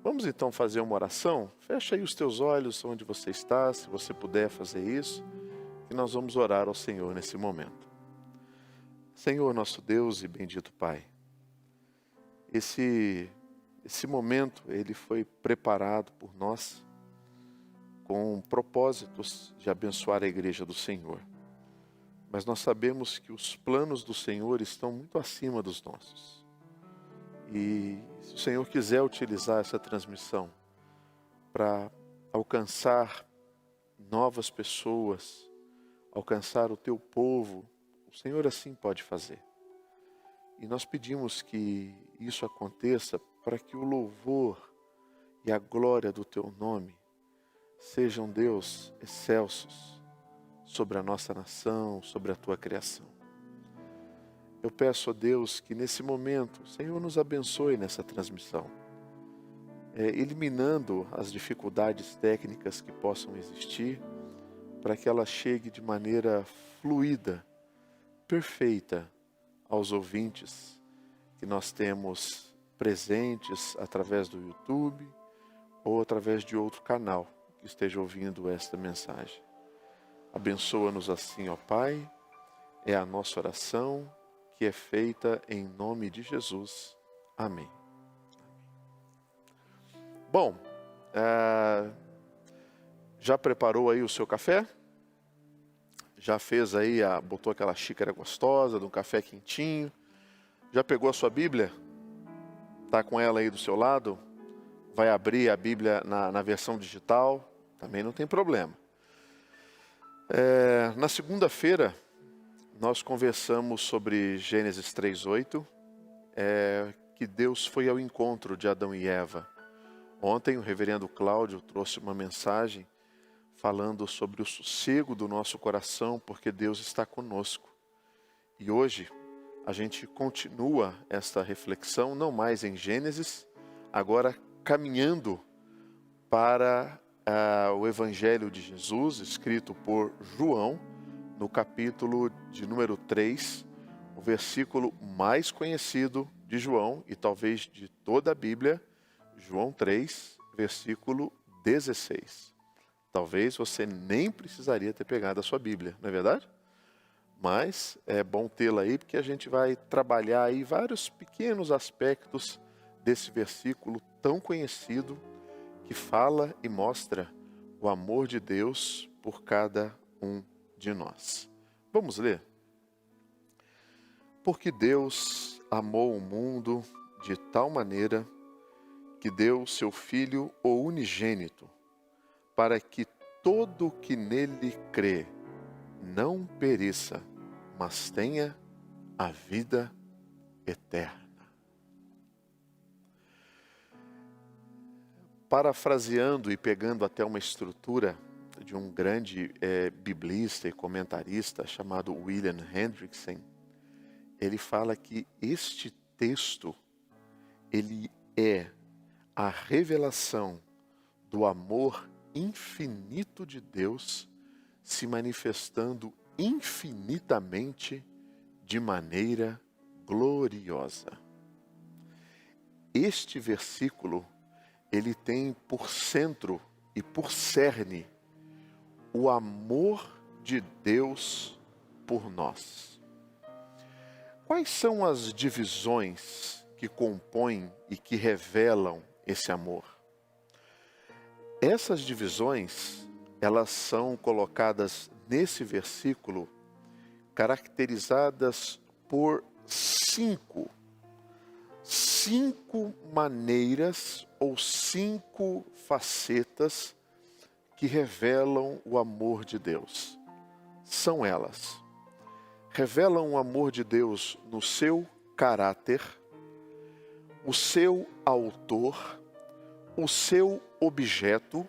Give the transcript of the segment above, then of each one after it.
Vamos então fazer uma oração? Fecha aí os teus olhos onde você está, se você puder fazer isso, e nós vamos orar ao Senhor nesse momento. Senhor, nosso Deus e bendito Pai, esse momento ele foi preparado por nós com propósitos de abençoar a igreja do Senhor. Mas nós sabemos que os planos do Senhor estão muito acima dos nossos. E se o Senhor quiser utilizar essa transmissão para alcançar novas pessoas, alcançar o teu povo, o Senhor assim pode fazer. E nós pedimos que isso aconteça para que o louvor e a glória do teu nome sejam, Deus, excelsos sobre a nossa nação, sobre a tua criação. Eu peço a Deus que nesse momento o Senhor nos abençoe nessa transmissão, eliminando as dificuldades técnicas que possam existir, para que ela chegue de maneira fluida, perfeita aos ouvintes que nós temos presentes através do YouTube ou através de outro canal que esteja ouvindo esta mensagem. Abençoa-nos assim, ó Pai, é a nossa oração que é feita em nome de Jesus. Amém. Bom, já preparou aí o seu café? Já fez aí, botou aquela xícara gostosa, de um café quentinho? Já pegou a sua Bíblia? Está com ela aí do seu lado? Vai abrir a Bíblia na versão digital? Também não tem problema. Na segunda-feira, nós conversamos sobre Gênesis 3:8, que Deus foi ao encontro de Adão e Eva. Ontem o reverendo Cláudio trouxe uma mensagem falando sobre o sossego do nosso coração, porque Deus está conosco. E hoje a gente continua esta reflexão, não mais em Gênesis, agora caminhando para o Evangelho de Jesus, escrito por João, no capítulo de número 3, o versículo mais conhecido de João, e talvez de toda a Bíblia, João 3, versículo 16. Talvez você nem precisaria ter pegado a sua Bíblia, não é verdade? Mas é bom tê-la aí, porque a gente vai trabalhar aí vários pequenos aspectos desse versículo tão conhecido, que fala e mostra o amor de Deus por cada um de nós. Vamos ler? Porque Deus amou o mundo de tal maneira que deu seu Filho o unigênito, para que todo o que nele crê não pereça, mas tenha a vida eterna. Parafraseando e pegando até uma estrutura de um grande biblista e comentarista chamado William Hendrickson, ele fala que este texto, ele é a revelação do amor infinito de Deus se manifestando infinitamente de maneira gloriosa. Este versículo, ele tem por centro e por cerne o amor de Deus por nós. Quais são as divisões que compõem e que revelam esse amor? Essas divisões, elas são colocadas nesse versículo, caracterizadas por cinco maneiras ou 5 facetas que revelam o amor de Deus. São elas: revelam o amor de Deus no seu caráter, o seu autor, o seu objeto,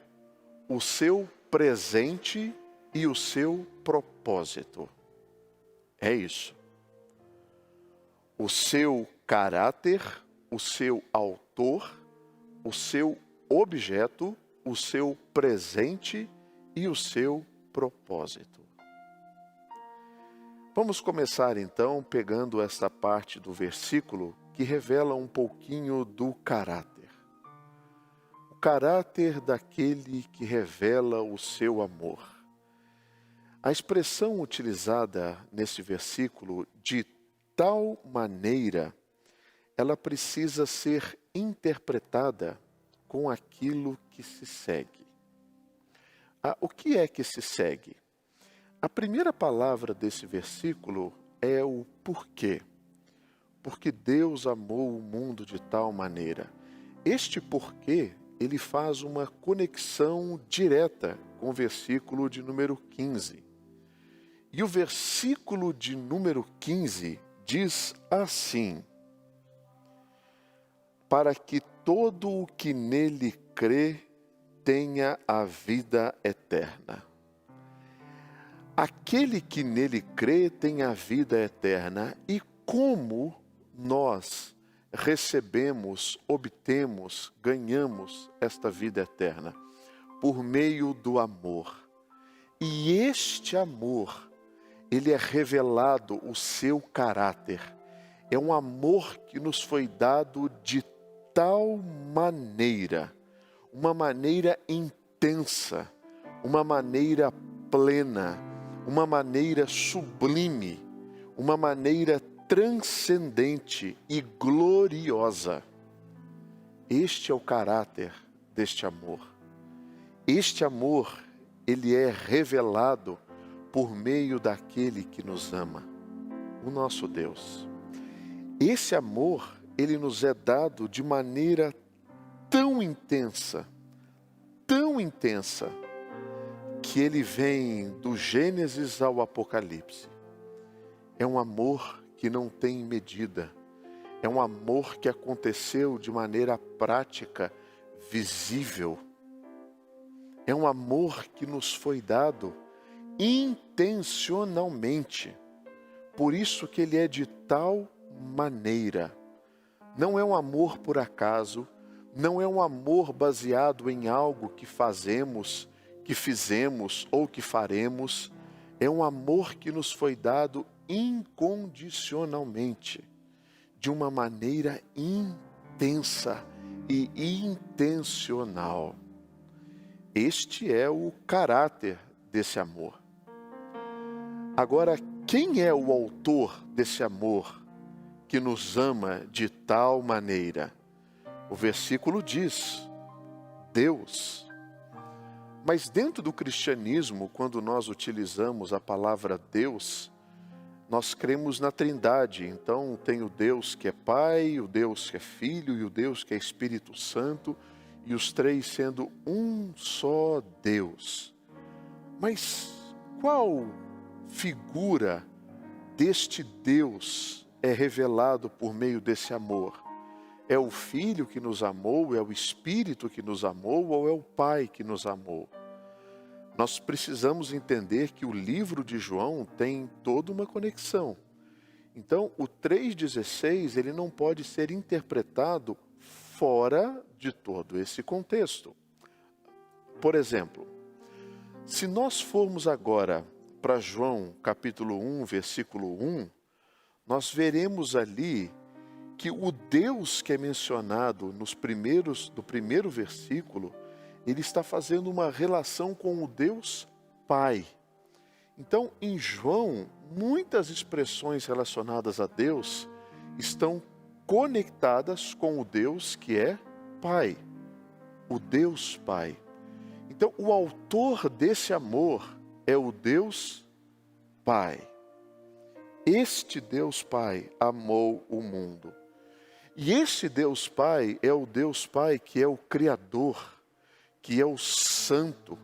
o seu presente e o seu propósito. É isso. O seu caráter, o seu autor, o seu objeto, o seu presente e o seu propósito. Vamos começar então pegando esta parte do versículo que revela um pouquinho do caráter. caráter daquele que revela o seu amor. A expressão utilizada nesse versículo, de tal maneira, ela precisa ser interpretada com aquilo que se segue. O que é que se segue? A primeira palavra desse versículo é o porquê. Porque Deus amou o mundo de tal maneira. Este porquê, ele faz uma conexão direta com o versículo de número 15. E o versículo de número 15 diz assim: para que todo o que nele crê tenha a vida eterna. Aquele que nele crê tem a vida eterna. E como nós recebemos, obtemos, ganhamos esta vida eterna? Por meio do amor. E este amor, ele é revelado o seu caráter. É um amor que nos foi dado de tal maneira, uma maneira intensa, uma maneira plena, uma maneira sublime, uma maneira transcendente e gloriosa. Este é o caráter deste amor. Este amor, ele é revelado por meio daquele que nos ama, o nosso Deus. Esse amor, ele nos é dado de maneira tão intensa, que ele vem do Gênesis ao Apocalipse. É um amor que não tem medida. É um amor que aconteceu de maneira prática, visível. É um amor que nos foi dado intencionalmente. Por isso que ele é de tal maneira. Não é um amor por acaso, não é um amor baseado em algo que fazemos, que fizemos ou que faremos. É um amor que nos foi dado incondicionalmente, de uma maneira intensa e intencional. Este é o caráter desse amor. Agora, quem é o autor desse amor que nos ama de tal maneira? O versículo diz: Deus. Mas dentro do cristianismo, quando nós utilizamos a palavra Deus, nós cremos na Trindade. Então tem o Deus que é Pai, o Deus que é Filho e o Deus que é Espírito Santo, e os três sendo um só Deus. Mas qual figura deste Deus é revelado por meio desse amor? É o Filho que nos amou, é o Espírito que nos amou, ou é o Pai que nos amou? Nós precisamos entender que o livro de João tem toda uma conexão. Então, o 3,16, ele não pode ser interpretado fora de todo esse contexto. Por exemplo, se nós formos agora para João capítulo 1, versículo 1, nós veremos ali que o Deus que é mencionado do primeiro versículo, ele está fazendo uma relação com o Deus Pai. Então, em João, muitas expressões relacionadas a Deus estão conectadas com o Deus que é Pai, o Deus Pai. Então, o autor desse amor é o Deus Pai. Este Deus Pai amou o mundo. E esse Deus Pai é o Deus Pai que é o Criador, que é o Santo,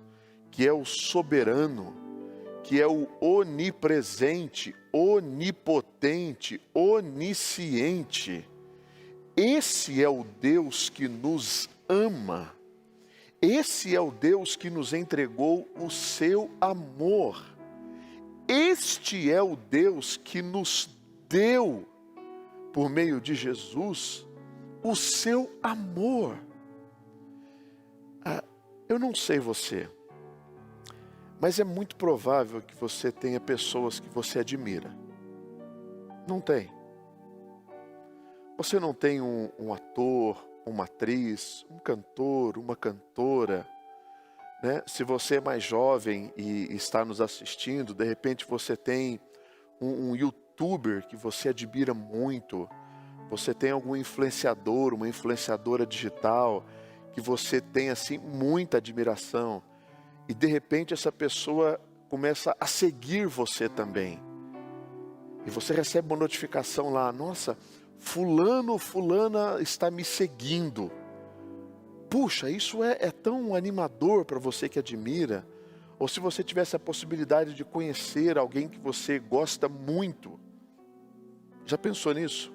que é o Soberano, que é o Onipresente, Onipotente, Onisciente. Esse é o Deus que nos ama. Esse é o Deus que nos entregou o seu amor. Este é o Deus que nos deu, por meio de Jesus, o seu amor. Eu não sei você, mas é muito provável que você tenha pessoas que você admira. Não tem? Você não tem um ator, uma atriz, um cantor, uma cantora, né? Se você é mais jovem e está nos assistindo, de repente você tem um youtuber que você admira muito, você tem algum influenciador, uma influenciadora digital que você tem assim muita admiração, e de repente essa pessoa começa a seguir você também. E você recebe uma notificação lá: nossa, fulano, fulana está me seguindo. Puxa, isso é tão animador para você que admira. Ou se você tivesse a possibilidade de conhecer alguém que você gosta muito. Já pensou nisso?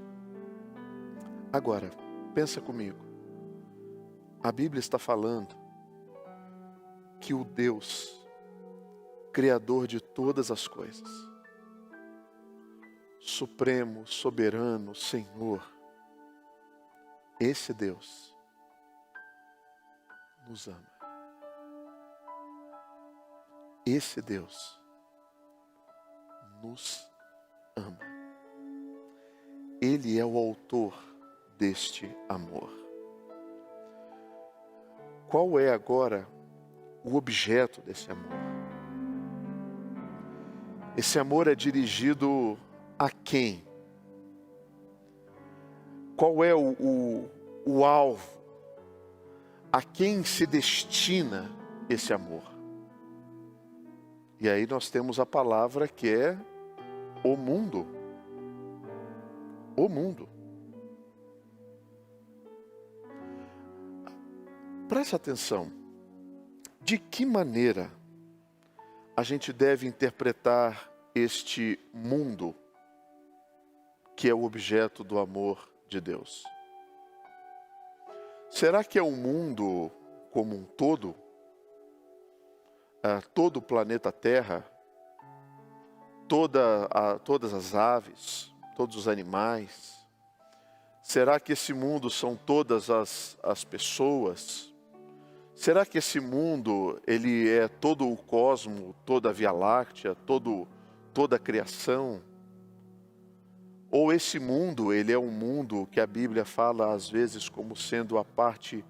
Agora, pensa comigo. A Bíblia está falando que o Deus, Criador de todas as coisas, Supremo, Soberano, Senhor, esse Deus nos ama. Esse Deus nos ama. Ele é o autor deste amor. Qual é agora o objeto desse amor? Esse amor é dirigido a quem? Qual é o alvo? A quem se destina esse amor? E aí nós temos a palavra que é o mundo. O mundo. Preste atenção. De que maneira a gente deve interpretar este mundo que é o objeto do amor de Deus? Será que é um mundo como um todo? Todo o planeta Terra? Todas as aves? Todos os animais? Será que esse mundo são todas as pessoas? Será que esse mundo, ele é todo o cosmo, toda a Via Láctea, toda a criação? Ou esse mundo, ele é um mundo que a Bíblia fala às vezes como sendo a parte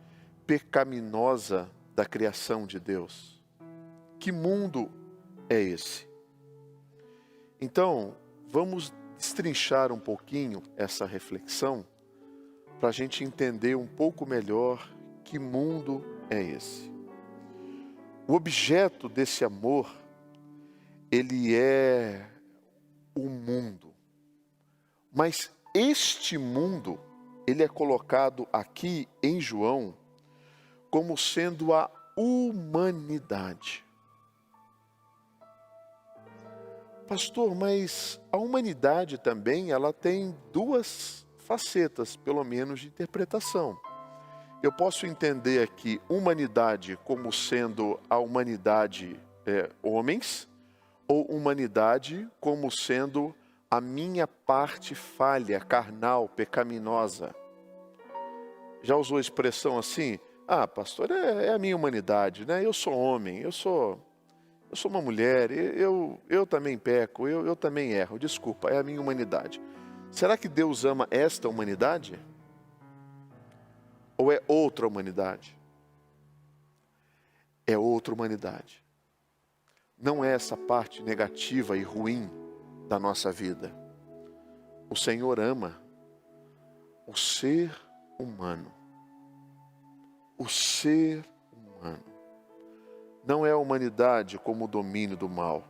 pecaminosa da criação de Deus? Que mundo é esse? Então, vamos destrinchar um pouquinho essa reflexão para a gente entender um pouco melhor que mundo é esse. O objeto desse amor, ele é o mundo. Mas este mundo, ele é colocado aqui em João como sendo a humanidade. Pastor, mas a humanidade também, ela tem duas facetas, pelo menos, de interpretação. Eu posso entender aqui humanidade como sendo a humanidade homens, ou humanidade como sendo a minha parte falha, carnal, pecaminosa. Já usou a expressão assim? Ah, pastor, é a minha humanidade, né? Eu sou homem, eu sou uma mulher, eu também peco, eu também erro, desculpa, é a minha humanidade. Será que Deus ama esta humanidade? Ou é outra humanidade? É outra humanidade. Não é essa parte negativa e ruim da nossa vida. O Senhor ama o ser humano. O ser humano. Não é a humanidade como o domínio do mal.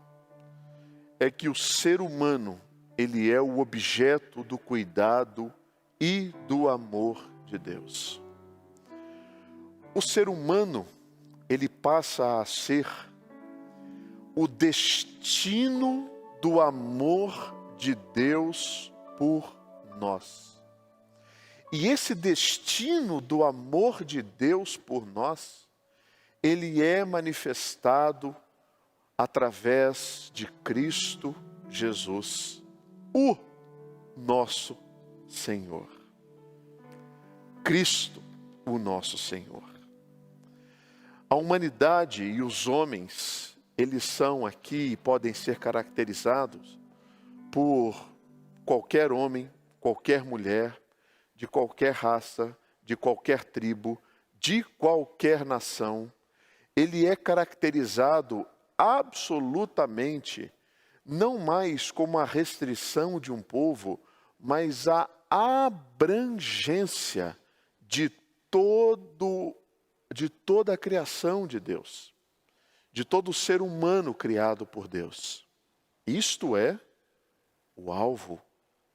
É que o ser humano, ele é o objeto do cuidado e do amor de Deus. O ser humano, ele passa a ser o destino do amor de Deus por nós. E esse destino do amor de Deus por nós, ele é manifestado através de Cristo Jesus, o nosso Senhor. Cristo, o nosso Senhor. A humanidade e os homens, eles são aqui, podem ser caracterizados por qualquer homem, qualquer mulher, de qualquer raça, de qualquer tribo, de qualquer nação. Ele é caracterizado absolutamente não mais como a restrição de um povo, mas a abrangência de toda a criação de Deus, de todo ser humano criado por Deus. Isto é o alvo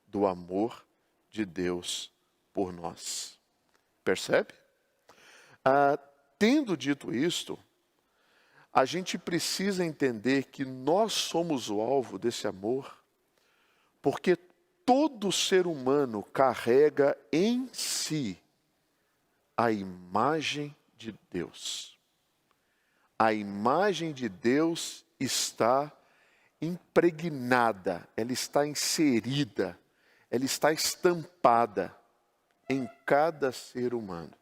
do amor de Deus por nós. Percebe? Tendo dito isto, a gente precisa entender que nós somos o alvo desse amor, porque todo ser humano carrega em si a imagem de Deus. A imagem de Deus está impregnada, ela está inserida, ela está estampada em cada ser humano.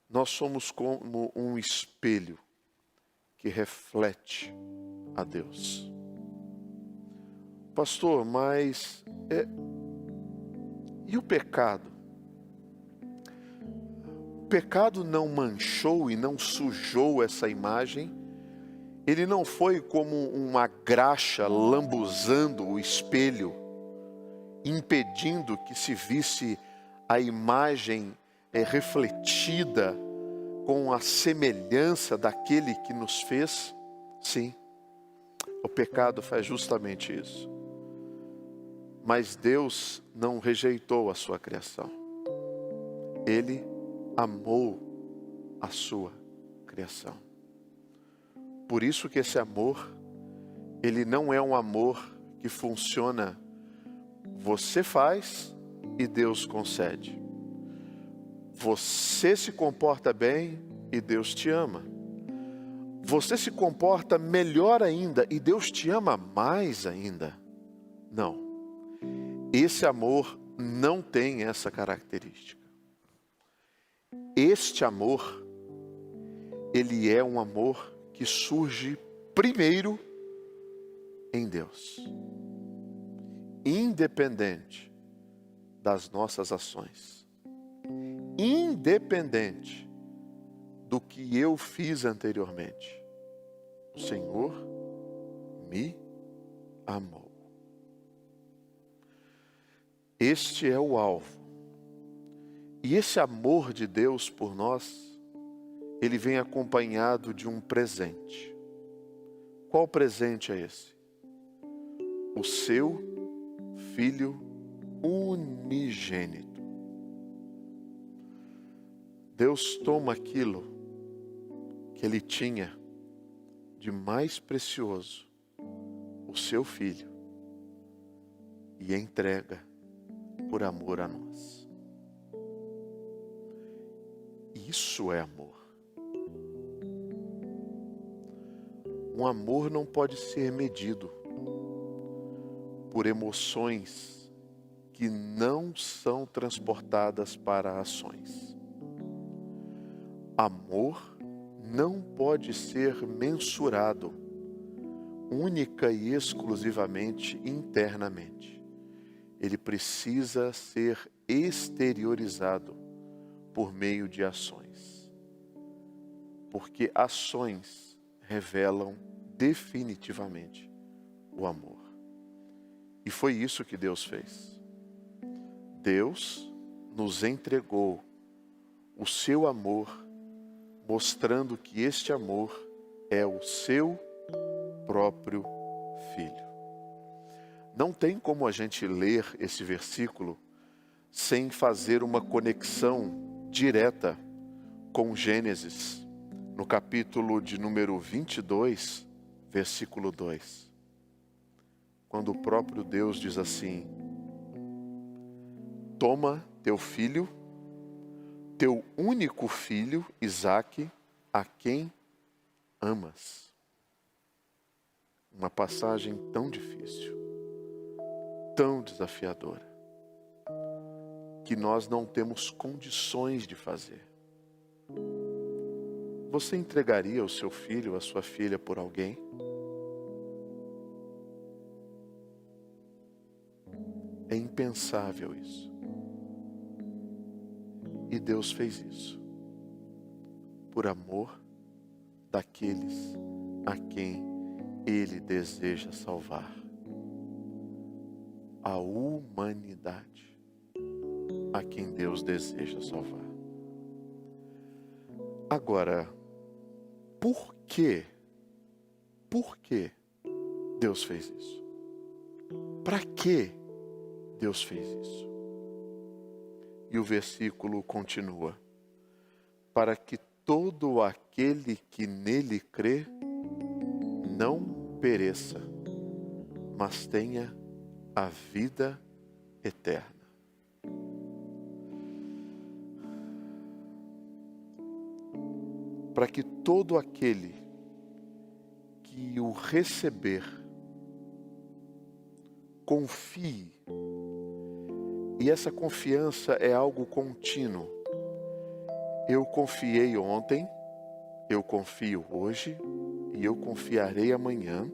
Nós somos como um espelho que reflete a Deus. Pastor, mas e o pecado? O pecado não manchou e não sujou essa imagem? Ele não foi como uma graxa lambuzando o espelho, impedindo que se visse a imagem refletida com a semelhança daquele que nos fez? Sim, o pecado faz justamente isso. Mas Deus não rejeitou a sua criação. Ele amou a sua criação. Por isso que esse amor, ele não é um amor que funciona, você faz e Deus concede. Você se comporta bem e Deus te ama. Você se comporta melhor ainda e Deus te ama mais ainda. Não. Esse amor não tem essa característica. Este amor, ele é um amor que surge primeiro em Deus, independente das nossas ações, independente do que eu fiz anteriormente. O Senhor me amou. Este é o alvo. E esse amor de Deus por nós, ele vem acompanhado de um presente. Qual presente é esse? O seu Filho unigênito. Deus toma aquilo que ele tinha de mais precioso, o seu Filho, e entrega por amor a nós. Isso é amor. Um amor não pode ser medido por emoções que não são transportadas para ações. Amor não pode ser mensurado única e exclusivamente internamente. Ele precisa ser exteriorizado por meio de ações. Porque ações revelam definitivamente o amor. E foi isso que Deus fez. Deus nos entregou o seu amor, mostrando que este amor é o seu próprio Filho. Não tem como a gente ler esse versículo sem fazer uma conexão direta com Gênesis, no capítulo de número 22, versículo 2. Quando o próprio Deus diz assim: toma teu filho, teu único filho, Isaque, a quem amas. Uma passagem tão difícil, tão desafiadora, que nós não temos condições de fazer. Você entregaria o seu filho, a sua filha por alguém? É impensável isso. E Deus fez isso por amor daqueles a quem Ele deseja salvar. A humanidade a quem Deus deseja salvar. Agora, por que Deus fez isso? Para que Deus fez isso? E o versículo continua: para que todo aquele que nele crê não pereça, mas tenha a vida eterna. Para que todo aquele que o receber confie, e essa confiança é algo contínuo. Eu confiei ontem, eu confio hoje e eu confiarei amanhã.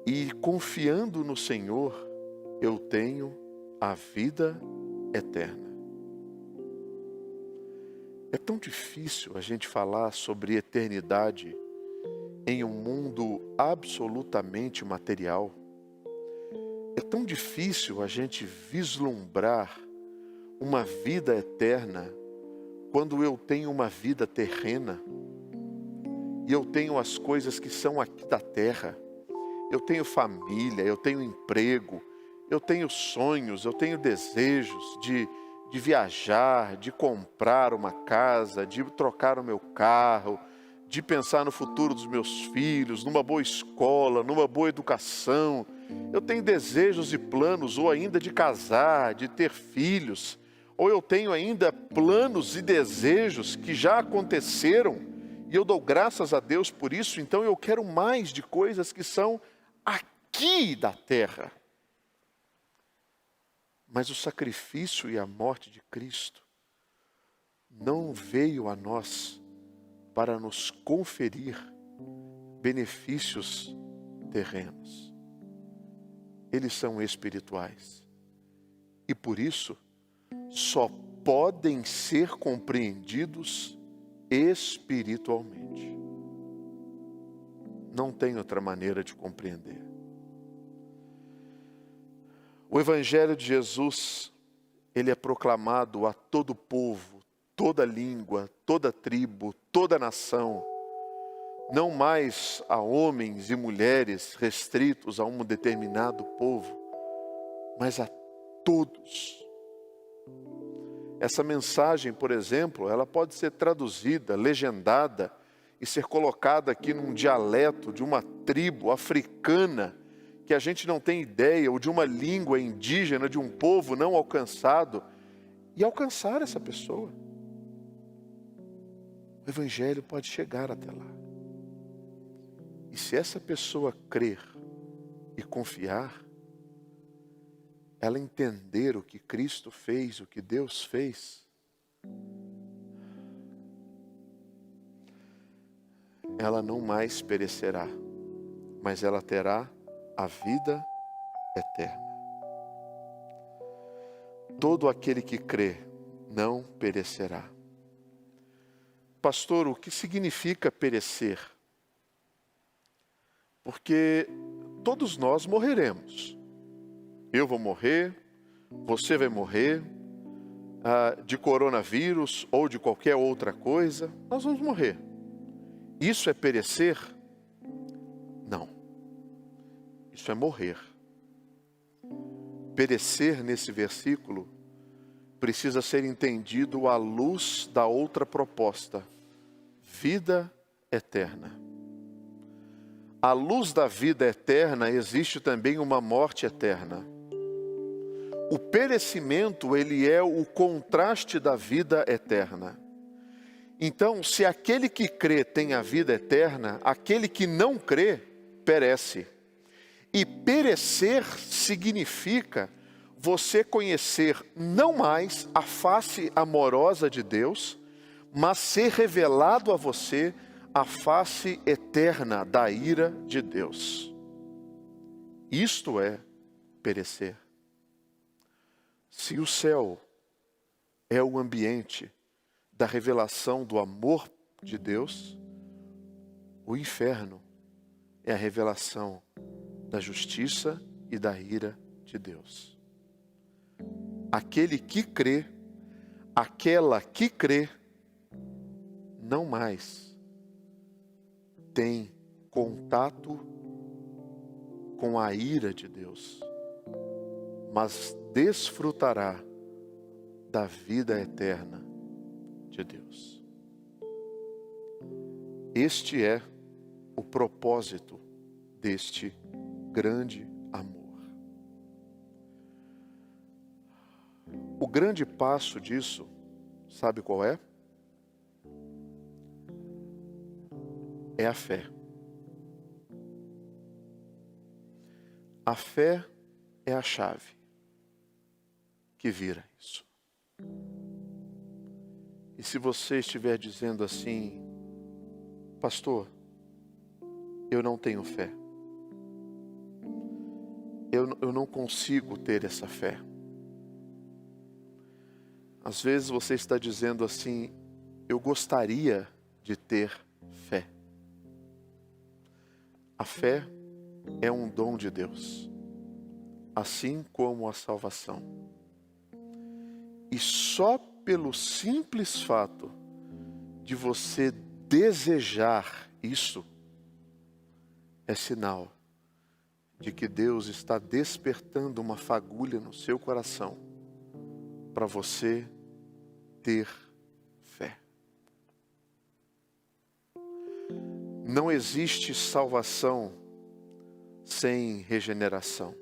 E confiando no Senhor, eu tenho a vida eterna. É tão difícil a gente falar sobre eternidade em um mundo absolutamente material. É tão difícil a gente vislumbrar uma vida eterna quando eu tenho uma vida terrena e eu tenho as coisas que são aqui da terra. Eu tenho família, eu tenho emprego, eu tenho sonhos, eu tenho desejos de viajar, de comprar uma casa, de trocar o meu carro, de pensar no futuro dos meus filhos, numa boa escola, numa boa educação. Eu tenho desejos e planos, ou ainda de casar, de ter filhos, ou eu tenho ainda planos e desejos que já aconteceram, e eu dou graças a Deus por isso. Então eu quero mais de coisas que são aqui da terra. Mas o sacrifício e a morte de Cristo não veio a nós para nos conferir benefícios terrenos. Eles são espirituais. E por isso, só podem ser compreendidos espiritualmente. Não tem outra maneira de compreender. O Evangelho de Jesus, ele é proclamado a todo povo, toda língua, toda tribo, toda nação, não mais a homens e mulheres restritos a um determinado povo, mas a todos. Essa mensagem, por exemplo, ela pode ser traduzida, legendada e ser colocada aqui num dialeto de uma tribo africana que a gente não tem ideia, ou de uma língua indígena de um povo não alcançado, e alcançar essa pessoa. O Evangelho pode chegar até lá. E se essa pessoa crer e confiar, ela entender o que Cristo fez, o que Deus fez, ela não mais perecerá, mas ela terá a vida eterna. Todo aquele que crê não perecerá. Pastor, o que significa perecer? Porque todos nós morreremos. Eu vou morrer, você vai morrer, de coronavírus ou de qualquer outra coisa, nós vamos morrer. Isso é perecer? Não. Isso é morrer. Perecer nesse versículo precisa ser entendido à luz da outra proposta: vida eterna. À luz da vida eterna existe também uma morte eterna. O perecimento, ele é o contraste da vida eterna. Então, se aquele que crê tem a vida eterna, aquele que não crê perece. E perecer significa você conhecer não mais a face amorosa de Deus, mas ser revelado a você a face eterna da ira de Deus. Isto é perecer. Se o céu é o ambiente da revelação do amor de Deus, o inferno é a revelação da justiça e da ira de Deus. Aquele que crê, aquela que crê, não mais tem contato com a ira de Deus, mas desfrutará da vida eterna de Deus. Este é o propósito deste grande amor. O grande passo disso, sabe qual é? É a fé. A fé é a chave que vira isso. E se você estiver dizendo assim, pastor, eu não tenho fé. Eu não consigo ter essa fé. Às vezes você está dizendo assim, eu gostaria de ter fé. A fé é um dom de Deus, assim como a salvação. E só pelo simples fato de você desejar isso, é sinal de que Deus está despertando uma fagulha no seu coração para você ter fé. Não existe salvação sem regeneração.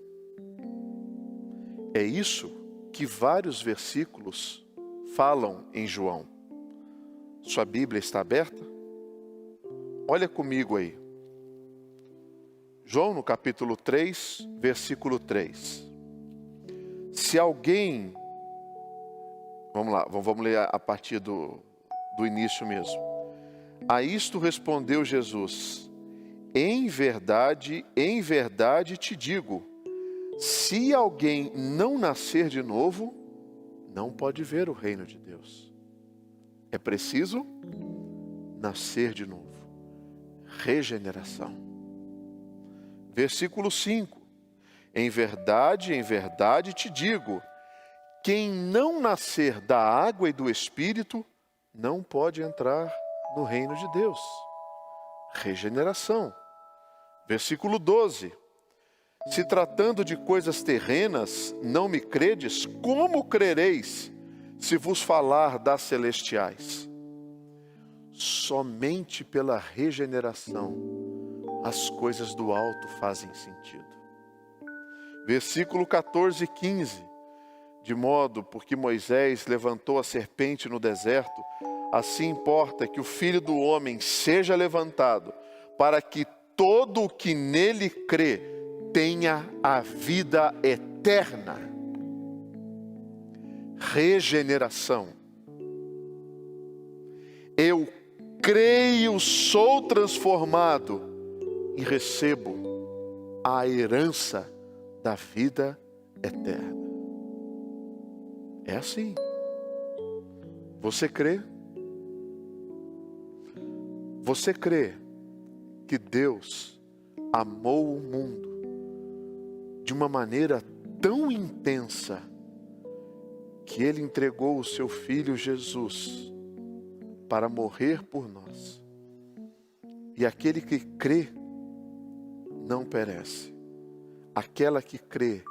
É isso que vários versículos falam em João. Sua Bíblia está aberta? Olha comigo aí. João no capítulo 3, versículo 3. Se alguém... Vamos lá, vamos ler a partir do início mesmo. A isto respondeu Jesus: em verdade te digo, se alguém não nascer de novo, não pode ver o reino de Deus. É preciso nascer de novo. Regeneração. Versículo 5. Em verdade te digo, quem não nascer da água e do Espírito, não pode entrar no reino de Deus. Regeneração. Versículo 12. Se tratando de coisas terrenas, não me credes, como crereis, se vos falar das celestiais? Somente pela regeneração, as coisas do alto fazem sentido. Versículo 14 e 15. De modo, porque Moisés levantou a serpente no deserto, assim importa que o Filho do Homem seja levantado, para que todo o que nele crê tenha a vida eterna. Regeneração. Eu creio, sou transformado e recebo a herança da vida eterna. É assim. Você crê? Você crê que Deus amou o mundo de uma maneira tão intensa que Ele entregou o seu Filho Jesus para morrer por nós? E aquele que crê não perece. Aquela que crê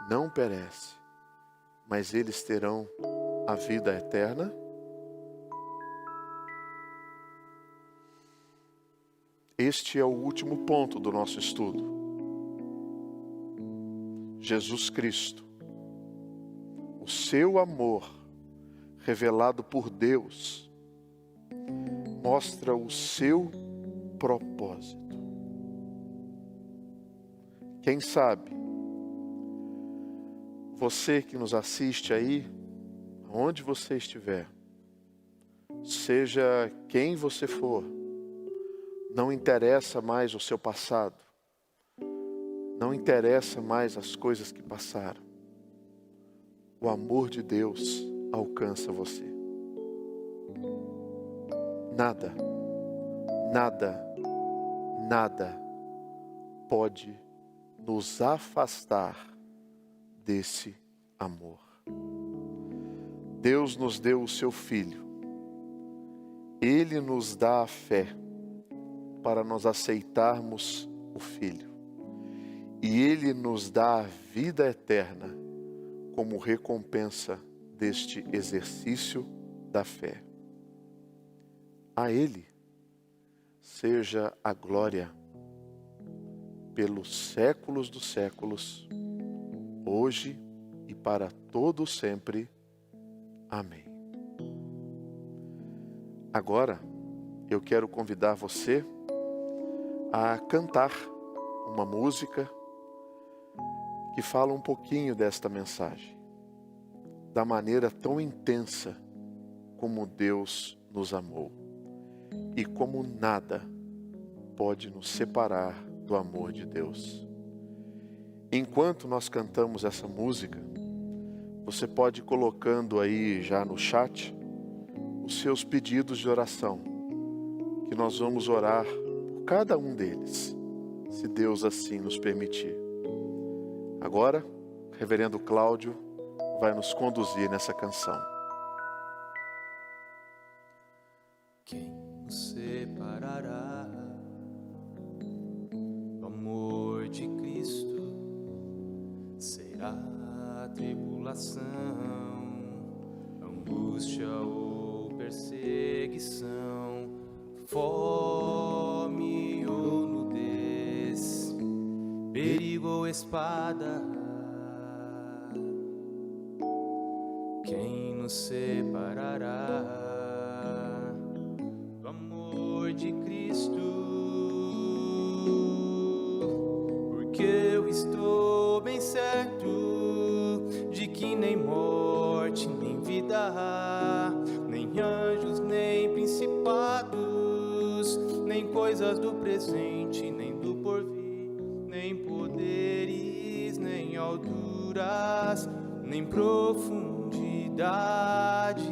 não perece, mas eles terão a vida eterna? Este é o último ponto do nosso estudo. Jesus Cristo, o seu amor revelado por Deus, mostra o seu propósito. Quem sabe, você que nos assiste aí, onde você estiver, seja quem você for, não interessa mais o seu passado, não interessa mais as coisas que passaram. O amor de Deus alcança você. Nada, nada, nada pode nos afastar desse amor. Deus nos deu o seu Filho. Ele nos dá a fé para nós aceitarmos o Filho. E Ele nos dá a vida eterna como recompensa deste exercício da fé. A Ele seja a glória pelos séculos dos séculos, hoje e para todo sempre. Amém. Agora, eu quero convidar você a cantar uma música que fala um pouquinho desta mensagem, da maneira tão intensa como Deus nos amou e como nada pode nos separar do amor de Deus. Enquanto nós cantamos essa música, você pode ir colocando aí já no chat os seus pedidos de oração, que nós vamos orar por cada um deles, se Deus assim nos permitir. Agora, o Reverendo Cláudio vai nos conduzir nessa canção. Quem nos separará do amor de Cristo? Será a tribulação, angústia ou perseguição, fome ou nudez, perigo ou espada? Quem nos separará do amor de Cristo? Porque eu estou bem certo de que nem morte, nem vida, nem anjos, nem principados, nem coisas do presente, nem do porvir, nem poderes, nem alturas, nem profundidade,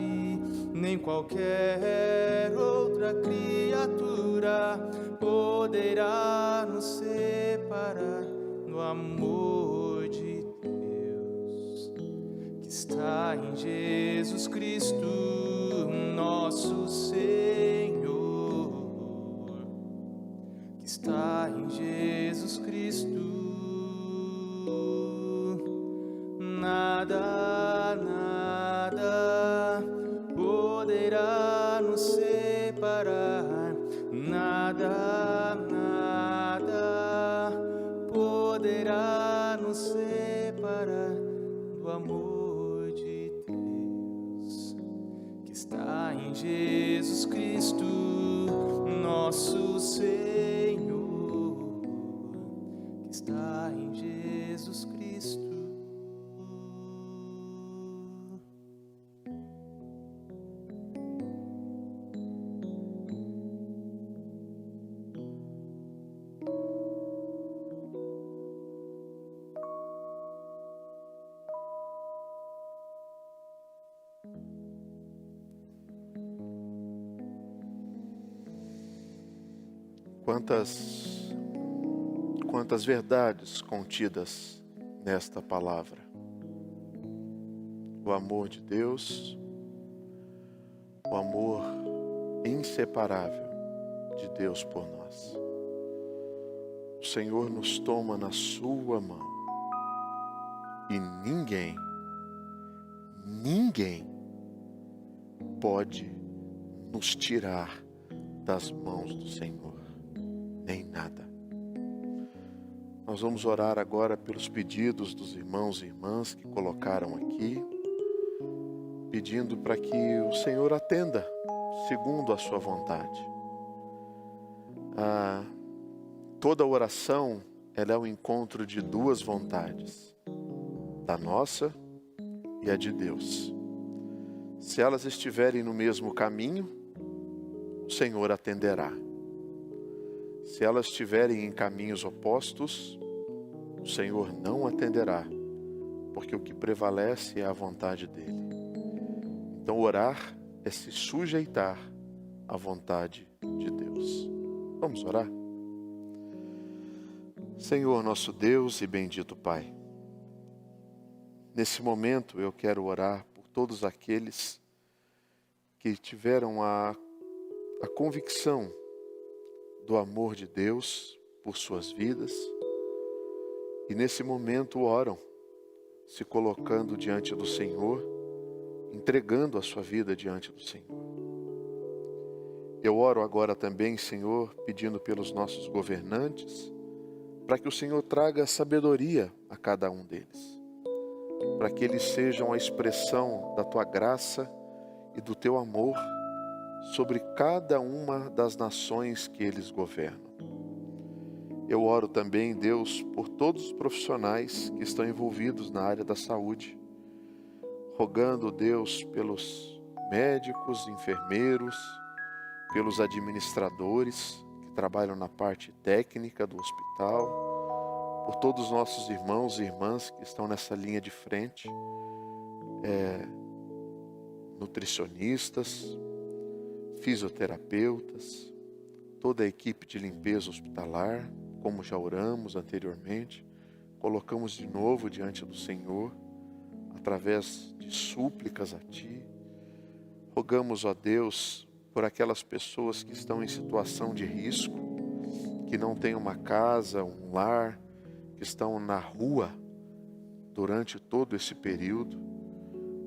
nem qualquer outra criatura poderá nos separar do amor de Deus que está em Jesus Cristo, nosso Senhor, que está em Jesus Cristo. Nada, nada poderá nos separar, nada, nada poderá nos separar do amor de Deus que está em Jesus Cristo, nosso Senhor, que está em Jesus Cristo. Quantas verdades contidas nesta palavra. O amor de Deus, o amor inseparável de Deus por nós. O Senhor nos toma na sua mão e ninguém pode nos tirar das mãos do Senhor, nem nada. Nós vamos orar agora pelos pedidos dos irmãos e irmãs que colocaram aqui, pedindo para que o Senhor atenda segundo a sua vontade. Toda oração, ela é o encontro de duas vontades, da nossa e a de Deus. Se elas estiverem no mesmo caminho, o Senhor atenderá. Se elas estiverem em caminhos opostos, o Senhor não atenderá, porque o que prevalece é a vontade dEle. Então orar é se sujeitar à vontade de Deus. Vamos orar? Senhor nosso Deus e bendito Pai, nesse momento eu quero orar por todos aqueles que tiveram a convicção do amor de Deus por suas vidas e nesse momento oram, se colocando diante do Senhor, entregando a sua vida diante do Senhor. Eu oro agora também, Senhor, pedindo pelos nossos governantes, para que o Senhor traga sabedoria a cada um deles, para que eles sejam a expressão da Tua graça e do Teu amor sobre cada uma das nações que eles governam. Eu oro também, Deus, por todos os profissionais que estão envolvidos na área da saúde, rogando, Deus, pelos médicos, enfermeiros, pelos administradores que trabalham na parte técnica do hospital, por todos os nossos irmãos e irmãs que estão nessa linha de frente, nutricionistas, fisioterapeutas, toda a equipe de limpeza hospitalar, como já oramos anteriormente, colocamos de novo diante do Senhor, através de súplicas a Ti. Rogamos a Deus por aquelas pessoas que estão em situação de risco, que não têm uma casa, um lar, que estão na rua durante todo esse período.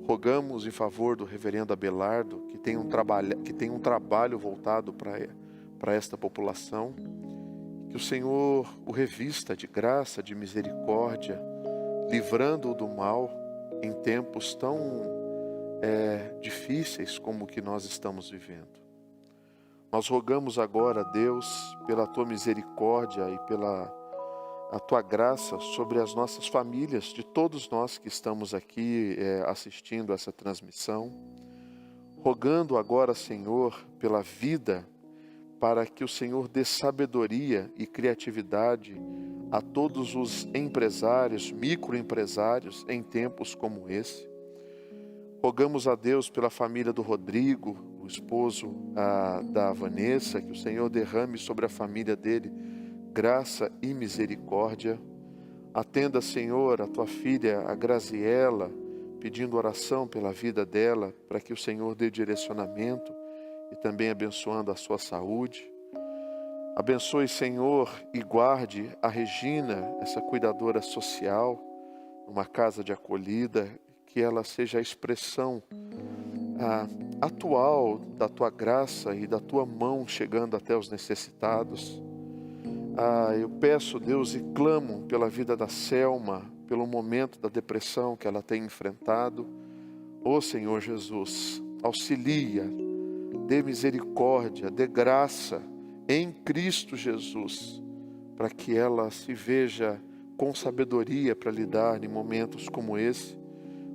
Rogamos em favor do reverendo Abelardo, que tem um trabalho voltado para esta população, que o Senhor o revista de graça, de misericórdia, livrando-o do mal em tempos tão difíceis como o que nós estamos vivendo. Nós rogamos agora, Deus, pela Tua misericórdia e pela a Tua graça sobre as nossas famílias, de todos nós que estamos aqui assistindo essa transmissão. Rogando agora, Senhor, pela vida, para que o Senhor dê sabedoria e criatividade a todos os empresários, microempresários em tempos como esse. Rogamos a Deus pela família do Rodrigo, o esposo da Vanessa, que o Senhor derrame sobre a família dele graça e misericórdia. Atenda, Senhor, a Tua filha, a Graziela, pedindo oração pela vida dela, para que o Senhor dê direcionamento e também abençoando a sua saúde. Abençoe, Senhor, e guarde a Regina, essa cuidadora social, numa casa de acolhida, que ela seja a expressão atual da Tua graça e da Tua mão chegando até os necessitados. Eu peço, Deus, e clamo pela vida da Selma, pelo momento da depressão que ela tem enfrentado. Ó Senhor Jesus, auxilia, dê misericórdia, dê graça em Cristo Jesus, para que ela se veja com sabedoria para lidar em momentos como esse,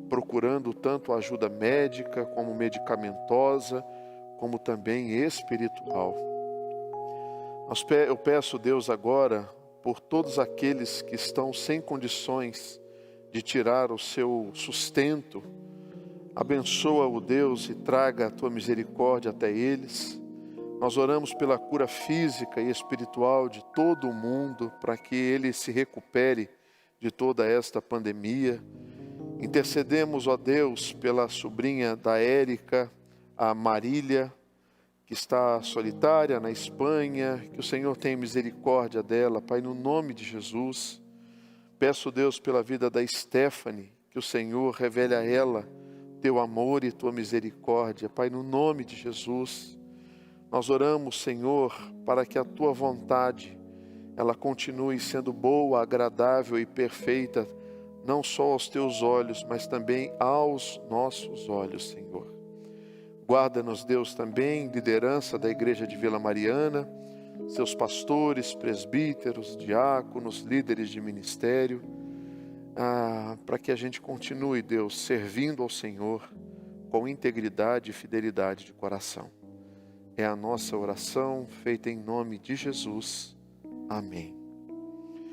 procurando tanto ajuda médica como medicamentosa, como também espiritual. Eu peço, Deus, agora por todos aqueles que estão sem condições de tirar o seu sustento. Abençoa-o, Deus, e traga a Tua misericórdia até eles. Nós oramos pela cura física e espiritual de todo o mundo, para que ele se recupere de toda esta pandemia. Intercedemos, ó Deus, pela sobrinha da Érica, a Marília, que está solitária na Espanha, que o Senhor tenha misericórdia dela, Pai, no nome de Jesus. Peço, Deus, pela vida da Stephanie, que o Senhor revele a ela Teu amor e Tua misericórdia, Pai, no nome de Jesus. Nós oramos, Senhor, para que a Tua vontade, ela continue sendo boa, agradável e perfeita, não só aos Teus olhos, mas também aos nossos olhos, Senhor. Guarda-nos, Deus, também, liderança da Igreja de Vila Mariana, seus pastores, presbíteros, diáconos, líderes de ministério, para que a gente continue, Deus, servindo ao Senhor com integridade e fidelidade de coração. É a nossa oração feita em nome de Jesus. Amém.